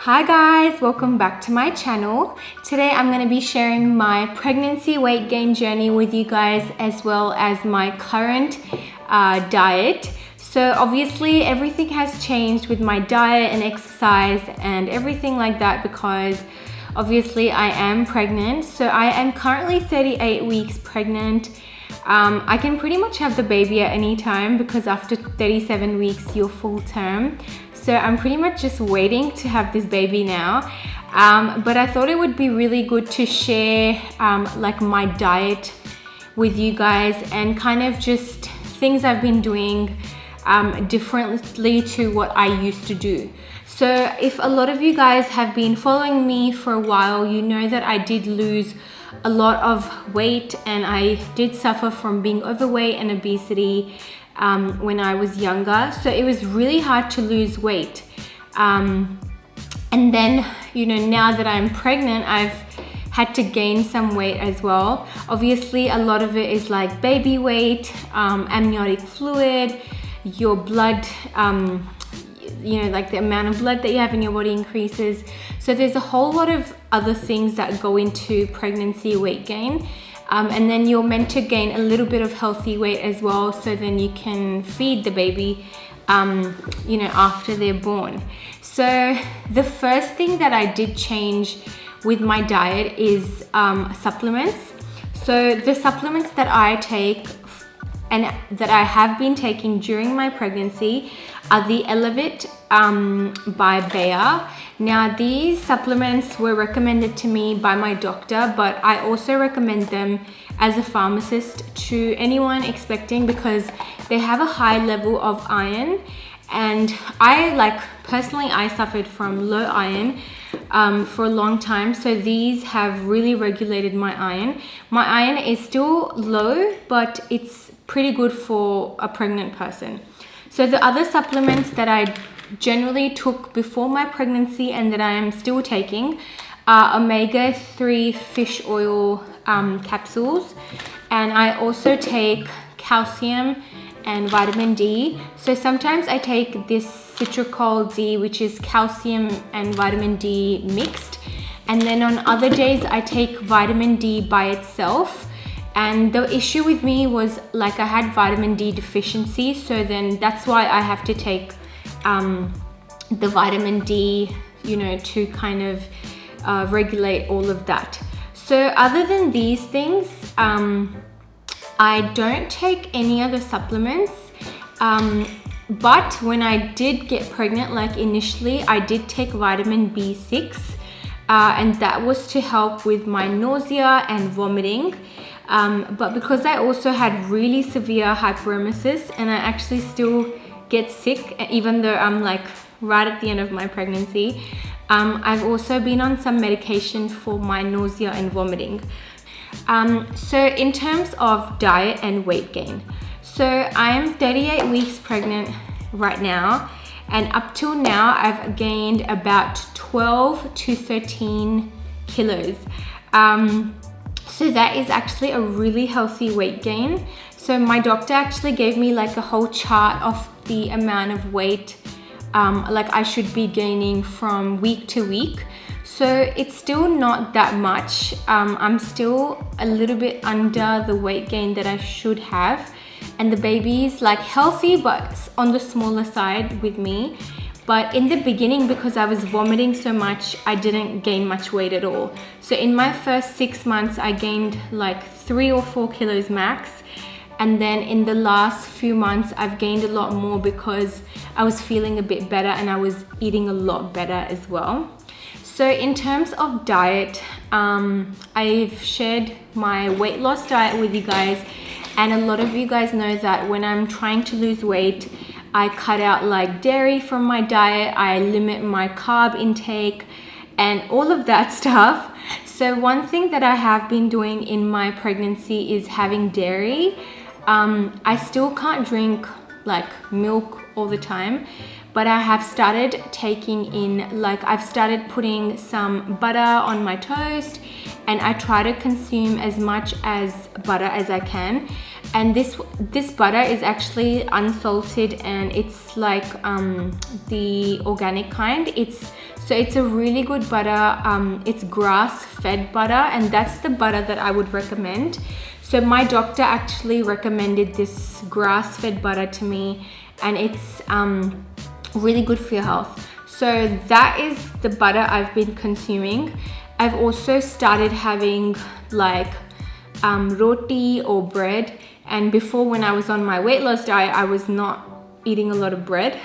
Hi guys, welcome back to my channel. Today I'm going to be sharing my pregnancy weight gain journey with you guys, as well as my current diet. So obviously everything has changed with my diet and exercise and everything like that, because obviously I am pregnant. So I am currently 38 weeks pregnant. I can pretty much have the baby at any time, because after 37 weeks you're full term. So I'm pretty much just waiting to have this baby now. But I thought it would be really good to share like my diet with you guys, and kind of just things I've been doing differently to what I used to do. So if a lot of you guys have been following me for a while, you know that I did lose a lot of weight, and I did suffer from being overweight and obesity when I was younger. So it was really hard to lose weight. And then, you know, now that I'm pregnant, I've had to gain some weight as well. Obviously, a lot of it is like baby weight, amniotic fluid, your blood, you know, like the amount of blood that you have in your body increases. So there's a whole lot of other things that go into pregnancy weight gain. And then you're meant to gain a little bit of healthy weight as well, so then you can feed the baby, you know, after they're born. So the first thing that I did change with my diet is supplements. So the supplements that I take and that I have been taking during my pregnancy are the Elevate by Bayer. Now, these supplements were recommended to me by my doctor, but I also recommend them as a pharmacist to anyone expecting, because they have a high level of iron. And personally, I suffered from low iron for a long time. So these have really regulated my iron. My iron is still low, but it's pretty good for a pregnant person. So the other supplements that I generally took before my pregnancy and that I am still taking are omega-3 fish oil capsules. And I also take calcium and vitamin D. So sometimes I take this Citracol D, which is calcium and vitamin D mixed. And then on other days I take vitamin D by itself. And the issue with me was, like, I had vitamin D deficiency, so then that's why I have to take the vitamin D, you know, to kind of regulate all of that. So other than these things, I don't take any other supplements. But when I did get pregnant, like initially, I did take vitamin B6, and that was to help with my nausea and vomiting. But because I also had really severe hyperemesis, and I actually still get sick even though I'm like right at the end of my pregnancy, I've also been on some medication for my nausea and vomiting. So in terms of diet and weight gain, so I am 38 weeks pregnant right now, and up till now I've gained about 12 to 13 kilos. So that is actually a really healthy weight gain. So my doctor actually gave me like a whole chart of the amount of weight like I should be gaining from week to week. So it's still not that much. I'm still a little bit under the weight gain that I should have. And the baby's like healthy, but on the smaller side with me. But in the beginning, because I was vomiting so much, I didn't gain much weight at all. So in my first 6 months, I gained like 3 or 4 kilos max. And then in the last few months, I've gained a lot more because I was feeling a bit better and I was eating a lot better as well. So in terms of diet, I've shared my weight loss diet with you guys. And a lot of you guys know that when I'm trying to lose weight, I cut out like dairy from my diet, I limit my carb intake and all of that stuff. So one thing that I have been doing in my pregnancy is having dairy. I still can't drink like milk all the time, but I have started taking in, like I've started putting some butter on my toast, and I try to consume as much as butter as I can. And this butter is actually unsalted, and it's like the organic kind. It's a really good butter. It's grass-fed butter, and that's the butter that I would recommend. So my doctor actually recommended this grass-fed butter to me, and it's really good for your health. So that is the butter I've been consuming. I've also started having like roti or bread, and before, when I was on my weight loss diet, I was not eating a lot of bread.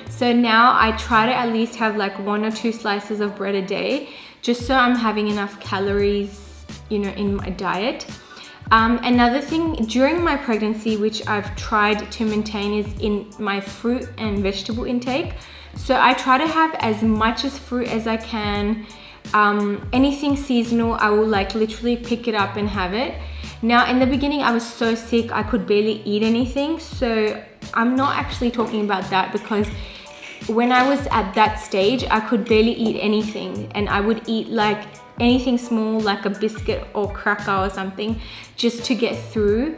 So now I try to at least have like 1 or 2 slices of bread a day, just so I'm having enough calories, you know, in my diet. Another thing during my pregnancy, which I've tried to maintain, is in my fruit and vegetable intake. So I try to have as much as fruit as I can. Anything seasonal, I will like literally pick it up and have it. Now, in the beginning, I was so sick, I could barely eat anything. So I'm not actually talking about that, because when I was at that stage, I could barely eat anything, and I would eat like anything small, like a biscuit or cracker or something, just to get through.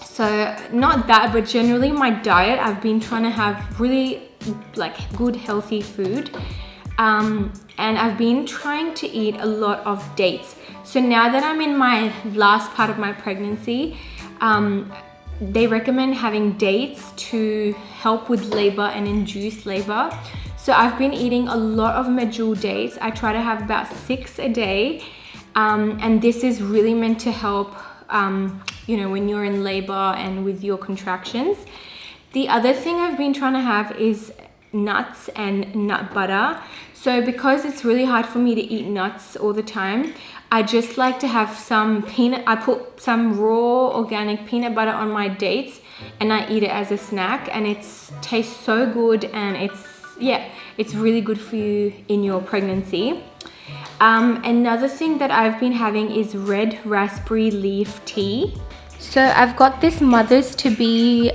So not that, but generally my diet, I've been trying to have really like good healthy food. And I've been trying to eat a lot of dates. So now that I'm in my last part of my pregnancy, they recommend having dates to help with labor and induce labor. So I've been eating a lot of medjool dates. I try to have about 6 a day. And this is really meant to help, you know, when you're in labor and with your contractions. The other thing I've been trying to have is nuts and nut butter. So because it's really hard for me to eat nuts all the time, I just like to have some I put some raw organic peanut butter on my dates, and I eat it as a snack, and it tastes so good, and it's really good for you in your pregnancy. Another thing that I've been having is red raspberry leaf tea. So I've got this Mothers to Be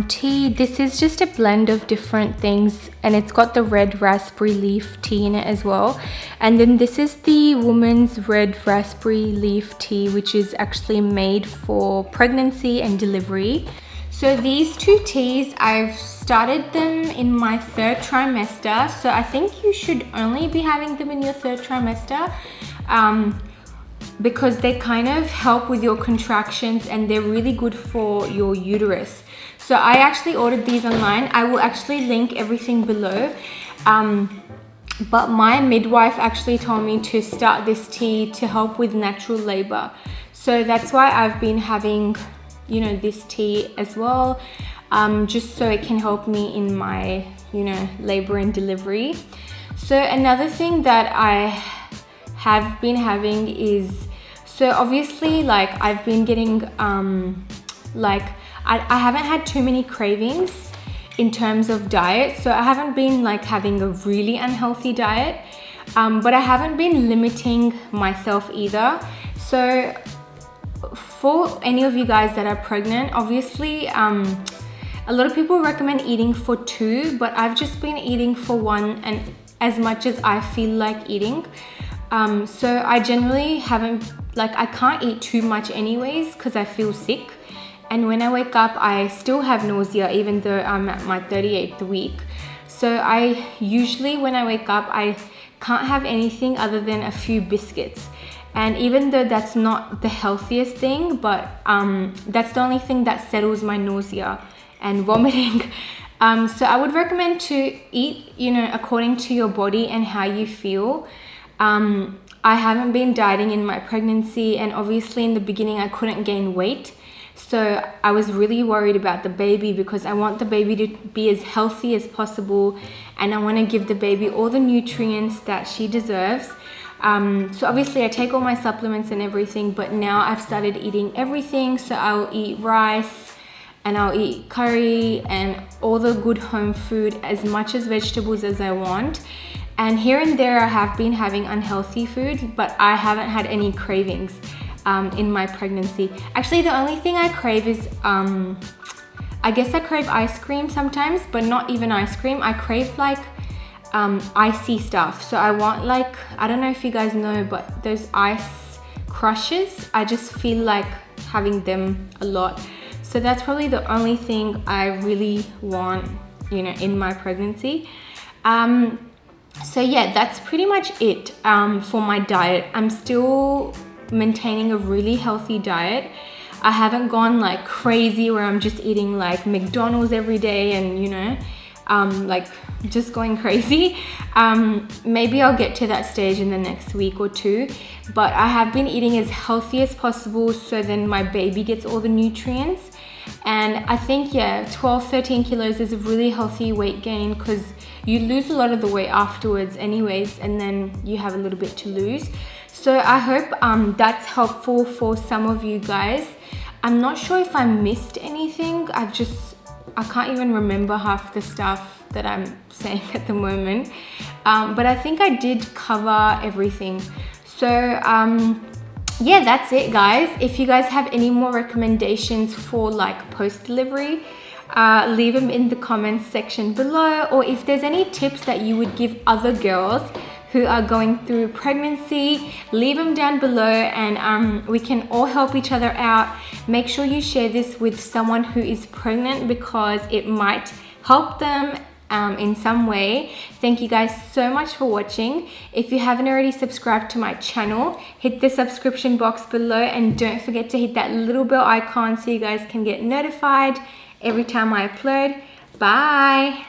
tea. This is just a blend of different things, and it's got the red raspberry leaf tea in it as well. And then this is the Woman's Red Raspberry Leaf Tea, which is actually made for pregnancy and delivery. So these 2 teas, I've started them in my 3rd trimester. So I think you should only be having them in your 3rd trimester. Because they kind of help with your contractions, and they're really good for your uterus. So I actually ordered these online. I will actually link everything below. But my midwife actually told me to start this tea to help with natural labor. So that's why I've been having, you know, this tea as well, just so it can help me in my, you know, labor and delivery. So another thing that I have been having is, so obviously like I've been getting like I haven't had too many cravings in terms of diet, so I haven't been like having a really unhealthy diet, but I haven't been limiting myself either. So for any of you guys that are pregnant, obviously a lot of people recommend eating for 2, but I've just been eating for 1, and as much as I feel like eating. So I generally haven't, like I can't eat too much anyways because I feel sick, and when I wake up I still have nausea even though I'm at my 38th week. So I usually, when I wake up, I can't have anything other than a few biscuits, and even though that's not the healthiest thing, but that's the only thing that settles my nausea and vomiting. So I would recommend to eat, you know, according to your body and how you feel. I haven't been dieting in my pregnancy, and obviously in the beginning I couldn't gain weight. So I was really worried about the baby because I want the baby to be as healthy as possible, and I want to give the baby all the nutrients that she deserves. So obviously I take all my supplements and everything, but now I've started eating everything. So I'll eat rice, and I'll eat curry and all the good home food, as much as vegetables as I want. And here and there I have been having unhealthy food, but I haven't had any cravings in my pregnancy. Actually, the only thing I crave is, I guess I crave ice cream sometimes, but not even ice cream. I crave like icy stuff. So I want like, I don't know if you guys know, but those ice crushes, I just feel like having them a lot. So that's probably the only thing I really want, you know, in my pregnancy. So yeah, that's pretty much it for my diet. I'm still maintaining a really healthy diet. I haven't gone like crazy where I'm just eating like McDonald's every day and, you know, like just going crazy. Maybe I'll get to that stage in the next week or two, but I have been eating as healthy as possible so then my baby gets all the nutrients. And I think, yeah, 12-13 kilos is a really healthy weight gain because you lose a lot of the weight afterwards anyways, and then you have a little bit to lose. So I hope that's helpful for some of you guys. I'm not sure if I missed anything. I can't even remember half the stuff that I'm saying at the moment. But I think I did cover everything. So yeah, that's it, guys. If you guys have any more recommendations for like post-delivery, leave them in the comments section below, or if there's any tips that you would give other girls who are going through pregnancy, leave them down below, and we can all help each other out. Make sure you share this with someone who is pregnant because it might help them in some way. Thank you guys so much for watching. If you haven't already subscribed to my channel, hit the subscription box below, and don't forget to hit that little bell icon so you guys can get notified every time I upload. Bye.